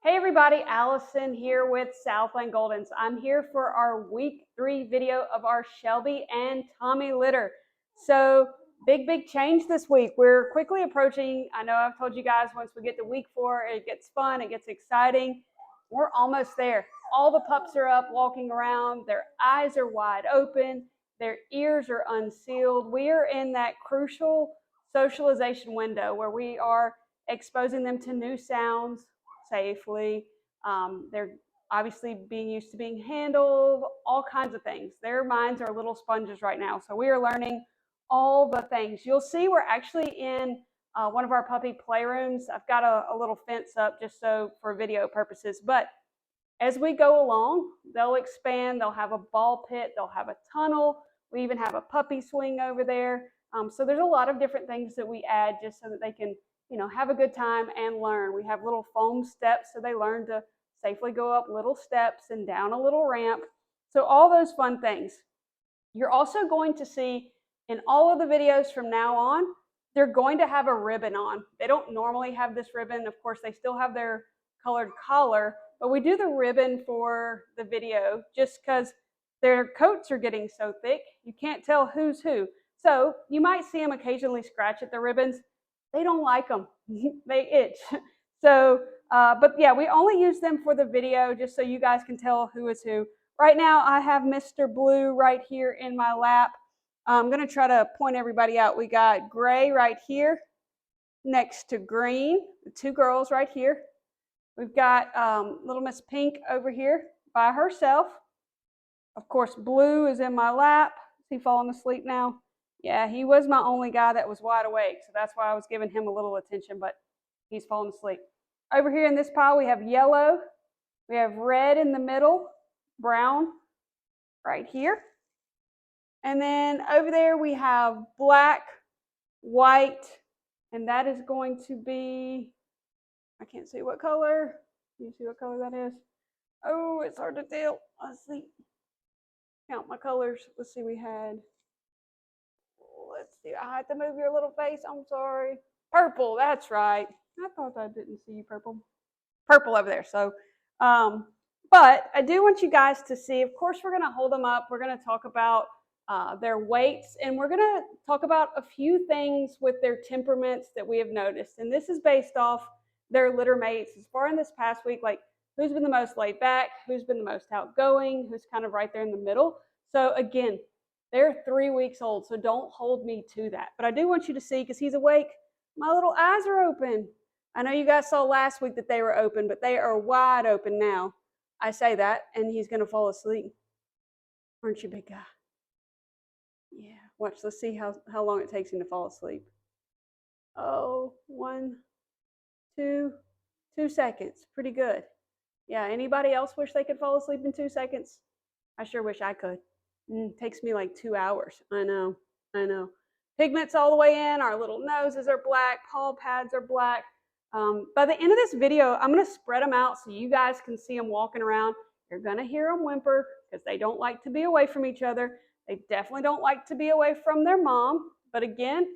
Hey everybody, Allison here with Southland Goldens. I'm here for our week 3 video of our Shelby and Tommy litter. So big change this week. We're quickly approaching, I know I've told you guys once we get to week 4, it gets fun, it gets exciting. We're almost there. All the pups are up walking around, their eyes are wide open, their ears are unsealed. We are in that crucial socialization window where we are exposing them to new sounds safely. They're obviously being used to being handled, all kinds of things. Their minds are little sponges right now. So we are learning all the things. You'll see we're actually in one of our puppy playrooms. I've got a little fence up just so for video purposes. But as we go along, they'll expand. They'll have a ball pit. They'll have a tunnel. We even have a puppy swing over there. So there's a lot of different things that we add just so that they can have a good time and learn. We have little foam steps so they learn to safely go up little steps and down a little ramp. So all those fun things. You're also going to see in all of the videos from now on, they're going to have a ribbon on. They don't normally have this ribbon. Of course, they still have their colored collar, but we do the ribbon for the video just because their coats are getting so thick, you can't tell who's who. So you might see them occasionally scratch at the ribbons. They don't like them. They itch. So, but yeah, we only use them for the video just so you guys can tell who is who. Right now, I have Mr. Blue right here in my lap. I'm going to try to point everybody out. We got Gray right here next to Green, the two girls right here. We've got little Miss Pink over here by herself. Of course, Blue is in my lap. Is he falling asleep now? Yeah, he was my only guy that was wide awake, so that's why I was giving him a little attention, but he's falling asleep. Over here in this pile, we have yellow. We have red in the middle, brown right here. And then over there, we have black, white, and that is going to be, I can't see what color. Can you see what color that is? Oh, it's hard to tell. Let's see. Count my colors. Let's see, we had, let's see, I had to move your little face. I'm sorry. Purple, that's right. I thought I didn't see you purple. Purple over there. So, but I do want you guys to see, of course, we're going to hold them up. We're going to talk about their weights, and we're going to talk about a few things with their temperaments that we have noticed. And this is based off their litter mates as far in this past week, like who's been the most laid back, who's been the most outgoing, who's kind of right there in the middle. So again, they're 3 weeks old, so don't hold me to that. But I do want you to see, because he's awake, my little eyes are open. I know you guys saw last week that they were open, but they are wide open now. I say that, and he's going to fall asleep. Aren't you, big guy? Yeah, watch. Let's see how long it takes him to fall asleep. Oh, 1, 2 seconds. Pretty good. Yeah, anybody else wish they could fall asleep in 2 seconds? I sure wish I could. Takes me like 2 hours. I know. Pigments all the way in. Our little noses are black. Paw pads are black. By the end of this video, I'm going to spread them out so you guys can see them walking around. You're going to hear them whimper because they don't like to be away from each other. They definitely don't like to be away from their mom. But again,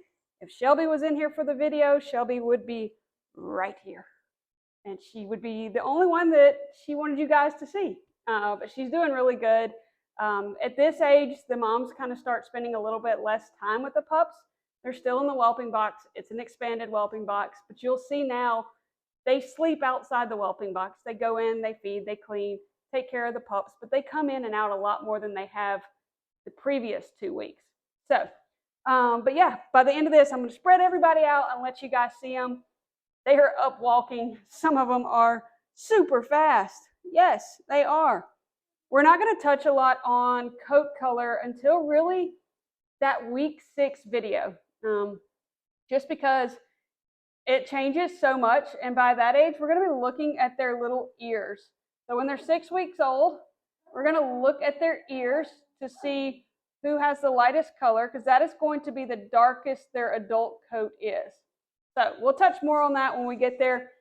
if Shelby was in here for the video, Shelby would be right here. And she would be the only one that she wanted you guys to see. But she's doing really good. At this age, the moms kind of start spending a little bit less time with the pups. They're still in the whelping box. It's an expanded whelping box, but you'll see now they sleep outside the whelping box. They go in, they feed, they clean, take care of the pups, but they come in and out a lot more than they have the previous 2 weeks. So, but yeah, by the end of this, I'm going to spread everybody out and let you guys see them. They are up walking. Some of them are super fast. Yes, they are. We're not going to touch a lot on coat color until really that week 6 video. Just because it changes so much, and by that age we're going to be looking at their little ears. So when they're 6 weeks old, we're going to look at their ears to see who has the lightest color, because that is going to be the darkest their adult coat is. So we'll touch more on that when we get there.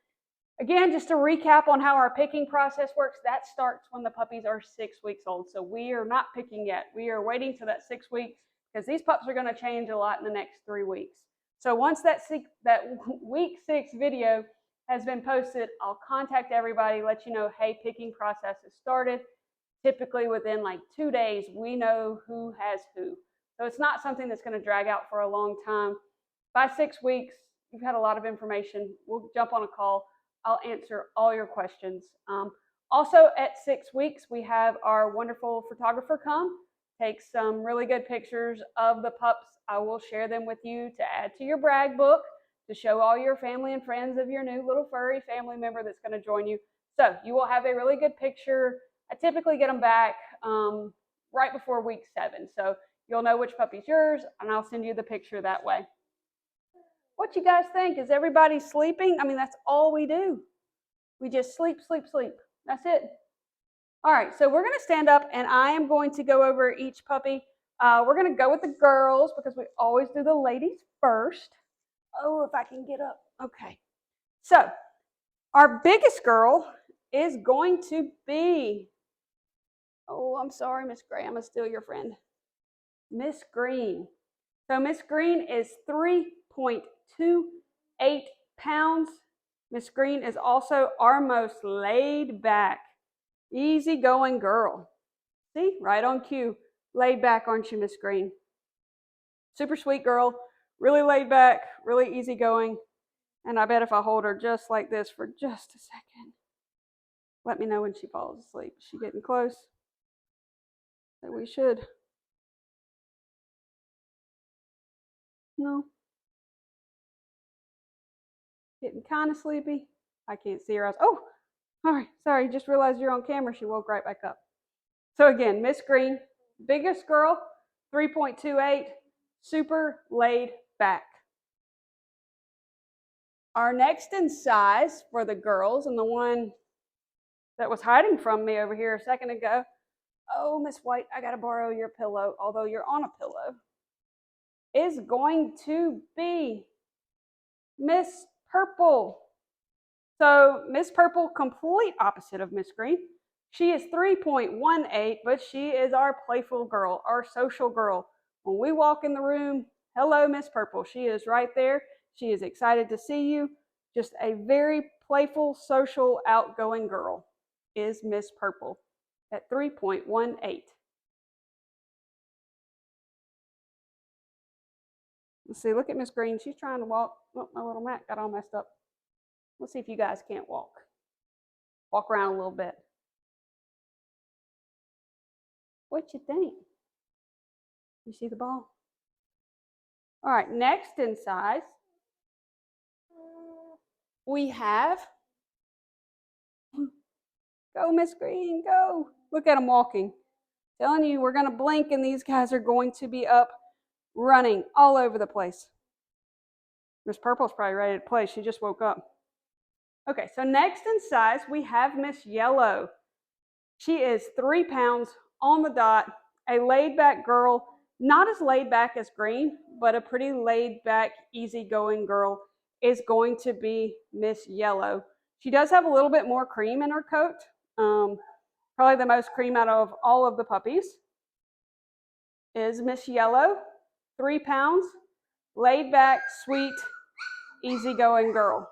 Again, just to recap on how our picking process works, that starts when the puppies are 6 weeks old. So we are not picking yet. We are waiting till that 6 weeks, because these pups are going to change a lot in the next 3 weeks. So once that week 6 video has been posted, I'll contact everybody, let you know, hey, picking process has started. Typically within like 2 days, we know who has who. So it's not something that's going to drag out for a long time. By 6 weeks, you've had a lot of information. We'll jump on a call. I'll answer all your questions. Also, at 6 weeks, we have our wonderful photographer come, take some really good pictures of the pups. I will share them with you to add to your brag book, to show all your family and friends of your new little furry family member that's going to join you. So you will have a really good picture. I typically get them back right before week 7. So you'll know which puppy's yours, and I'll send you the picture that way. What you guys think? Is everybody sleeping? I mean, that's all we do. We just sleep, sleep, sleep. That's it. All right, so we're going to stand up, and I am going to go over each puppy. We're going to go with the girls because we always do the ladies first. Oh, if I can get up. Okay. So our biggest girl is going to be, oh, I'm sorry, Miss Gray. I'm going to steal your friend. Miss Green. So Miss Green is 3.28 pounds. Miss Green is also our most laid back, easygoing girl. See, right on cue. Laid back, aren't you, Miss Green? Super sweet girl, really laid back, really easygoing. And I bet if I hold her just like this for just a second, let me know when she falls asleep. Is she getting close? So we should. No. Getting kind of sleepy. I can't see her eyes. Oh, all right. Sorry, just realized you're on camera. She woke right back up. So again, Miss Green, biggest girl, 3.28, super laid back. Our next in size for the girls, and the one that was hiding from me over here a second ago. Oh, Miss White, I got to borrow your pillow, although you're on a pillow, is going to be Miss Purple. So Miss Purple, complete opposite of Miss Green. She is 3.18, but she is our playful girl, our social girl. When we walk in the room, hello, Miss Purple. She is right there. She is excited to see you. Just a very playful, social, outgoing girl is Miss Purple at 3.18. Let's see, look at Miss Green. She's trying to walk. Oh, my little mat got all messed up. Let's see if you guys can't walk. Walk around a little bit. What you think? You see the ball? All right, next in size, we have, go Miss Green, go. Look at them walking. Telling you, we're going to blink and these guys are going to be up running all over the place. Miss Purple's probably ready to play. She just woke up. Okay, so next in size, we have Miss Yellow. She is 3 pounds on the dot, a laid-back girl, not as laid back as Green, but a pretty laid-back, easygoing girl is going to be Miss Yellow. She does have a little bit more cream in her coat, probably the most cream out of all of the puppies is Miss Yellow, 3 pounds, laid-back, sweet, easygoing girl.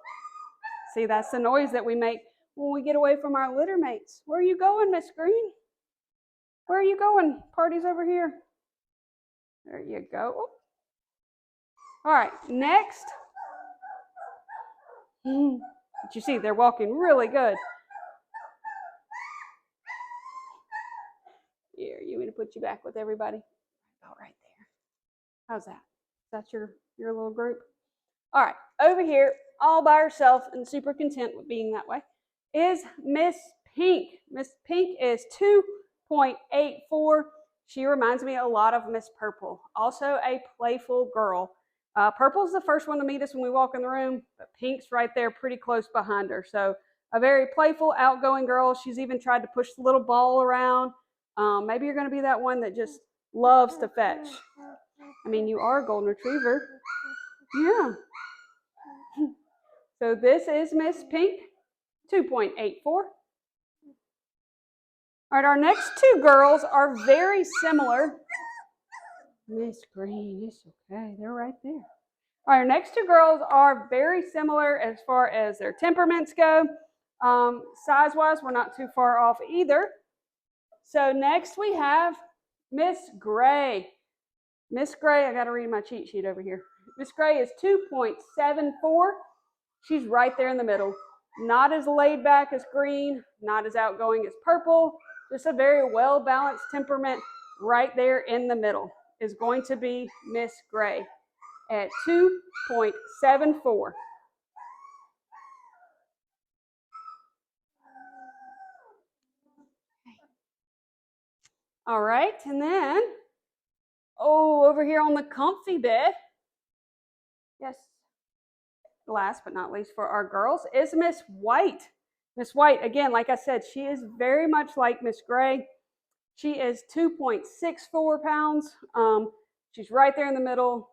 See, that's the noise that we make when we get away from our litter mates. Where are you going, Miss Green? Where are you going? Party's over here. There you go. All right, next. But you see, they're walking really good. Here, you want me to put you back with everybody? About right there. How's that? Is that your little group? All right, over here, all by herself and super content with being that way, is Miss Pink. Miss Pink is 2.84. She reminds me a lot of Miss Purple. Also a playful girl. Purple's the first one to meet us when we walk in the room, but Pink's right there pretty close behind her. So a very playful, outgoing girl. She's even tried to push the little ball around. Maybe you're going to be that one that just loves to fetch. I mean, you are a golden retriever. Yeah. So this is Miss Pink, 2.84. All right, our next two girls are very similar. Miss Green, it's okay, they're right there. All right, our next two girls are very similar as far as their temperaments go. Size-wise, we're not too far off either. So next we have Miss Gray. Miss Gray, I got to read my cheat sheet over here. Miss Gray is 2.74. She's right there in the middle. Not as laid back as green, not as outgoing as purple. Just a very well-balanced temperament right there in the middle is going to be Miss Gray at 2.74. All right, and then, over here on the comfy bed, yes, last but not least for our girls is Miss White. Miss White, again, like I said, she is very much like Miss Gray. She is 2.64 pounds. She's right there in the middle.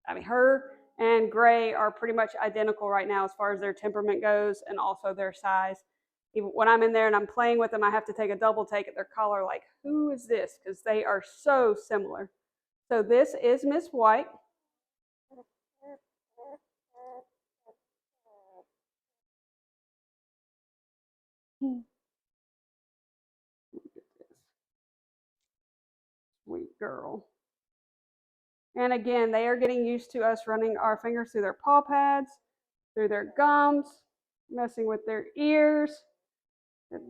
I mean, her and Gray are pretty much identical right now as far as their temperament goes and also their size. Even when I'm in there and I'm playing with them, I have to take a double take at their collar, like, who is this? Because they are so similar. So this is Miss White. Sweet girl. And again, they are getting used to us running our fingers through their paw pads, through their gums, messing with their ears.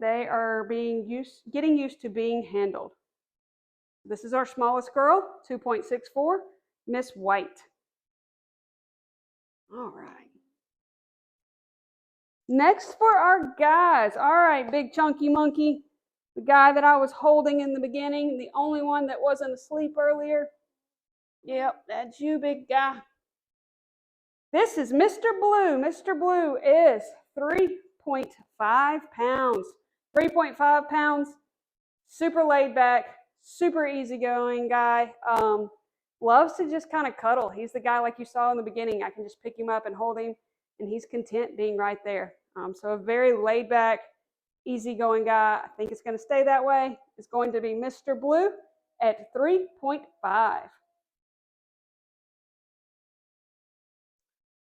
They are getting used to being handled. This is our smallest girl, 2.64, Miss White. All right. Next for our guys. All right, big chunky monkey. The guy that I was holding in the beginning, the only one that wasn't asleep earlier. Yep, that's you, big guy. This is Mr. Blue. Mr. Blue is 3.5 pounds. 3.5 pounds, super laid back, super easygoing guy. Loves to just kind of cuddle. He's the guy like you saw in the beginning. I can just pick him up and hold him, and he's content being right there. So a very laid back, easygoing guy. I think it's going to stay that way. It's going to be Mr. Blue at 3.5.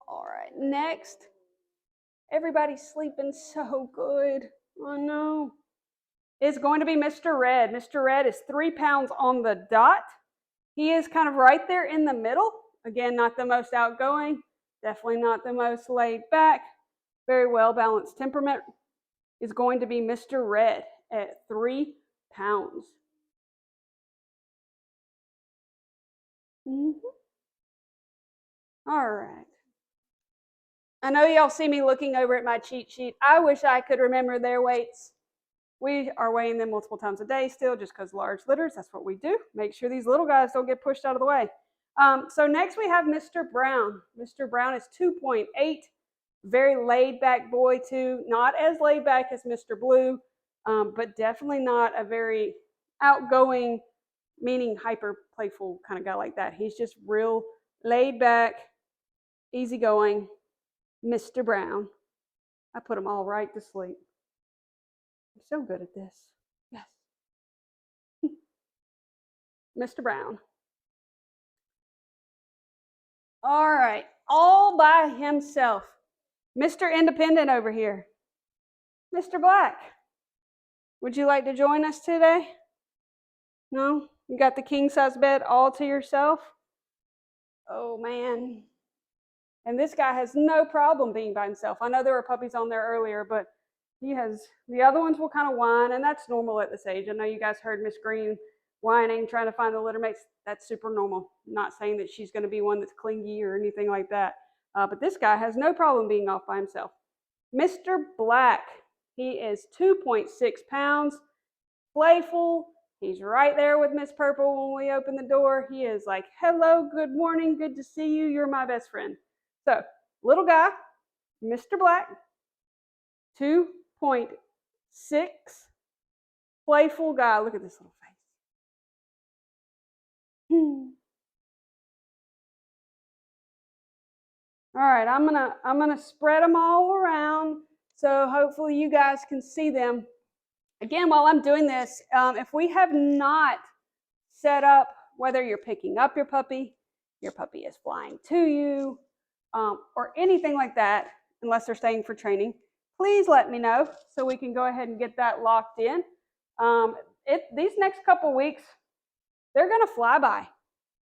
All right, next. Everybody's sleeping so good. Oh no. It's going to be Mr. Red. Mr. Red is 3 pounds on the dot. He is kind of right there in the middle. Again, not the most outgoing, definitely not the most laid back. Very well balanced temperament is going to be Mr. Red at 3 pounds. All right. I know y'all see me looking over at my cheat sheet. I wish I could remember their weights. We are weighing them multiple times a day still just because large litters, that's what we do. Make sure these little guys don't get pushed out of the way. So next we have Mr. Brown. Mr. Brown is 2.8, very laid back boy too. Not as laid back as Mr. Blue, but definitely not a very outgoing, meaning hyper playful kind of guy like that. He's just real laid back, easygoing, Mr. Brown. I put them all right to sleep. I'm so good at this. Yes. Mr. Brown. All right, all by himself. Mr. Independent over here. Mr. Black. Would you like to join us today? No? You got the king size bed all to yourself? Oh man. And this guy has no problem being by himself. I know there were puppies on there earlier, but the other ones will kind of whine, and that's normal at this age. I know you guys heard Miss Green whining, trying to find the litter mates. That's super normal. I'm not saying that she's going to be one that's clingy or anything like that. But this guy has no problem being off by himself. Mr. Black, he is 2.6 pounds, playful. He's right there with Miss Purple when we open the door. He is like, hello, good morning, good to see you. You're my best friend. So, little guy, Mr. Black, 2.6, playful guy. Look at this little face. All right, I'm gonna spread them all around so hopefully you guys can see them. Again, while I'm doing this, if we have not set up whether you're picking up your puppy is flying to you, or anything like that, unless they're staying for training, please let me know so we can go ahead and get that locked in. These next couple weeks, they're going to fly by.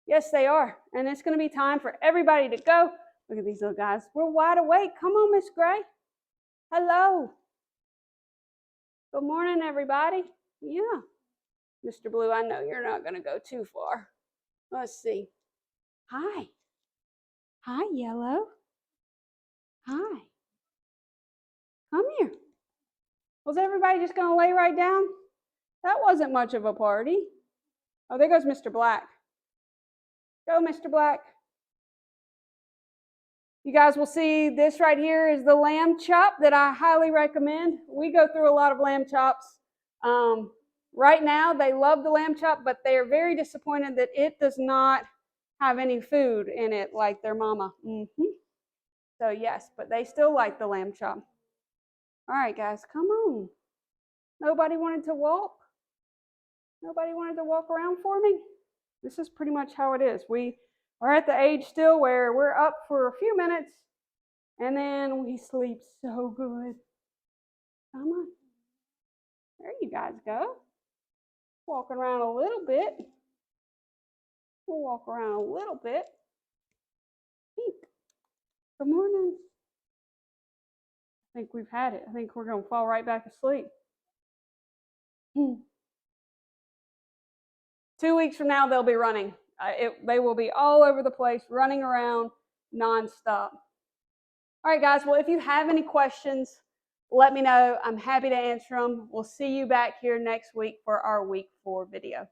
Yes, they are. And it's going to be time for everybody to go. Look at these little guys. We're wide awake. Come on, Miss Gray. Hello. Good morning, everybody. Yeah. Mr. Blue, I know you're not going to go too far. Let's see. Hi. Hi, Yellow. Hi. Come here. Was everybody just going to lay right down? That wasn't much of a party. Oh, there goes Mr. Black. Go, Mr. Black. You guys will see this right here is the lamb chop that I highly recommend. We go through a lot of lamb chops. Right now, they love the lamb chop, but they are very disappointed that it does not have any food in it like their mama. So yes, but they still like the lamb chop. All right, guys, come on. Nobody wanted to walk? Nobody wanted to walk around for me? This is pretty much how it is. We are at the age still where we're up for a few minutes and then we sleep so good. Come on. There you guys go. Walking around a little bit. We'll walk around a little bit. Good morning. I think we've had it. I think we're going to fall right back asleep. 2 weeks from now, they'll be running. They will be all over the place, running around nonstop. All right, guys. Well, if you have any questions, let me know. I'm happy to answer them. We'll see you back here next week for our week 4 video.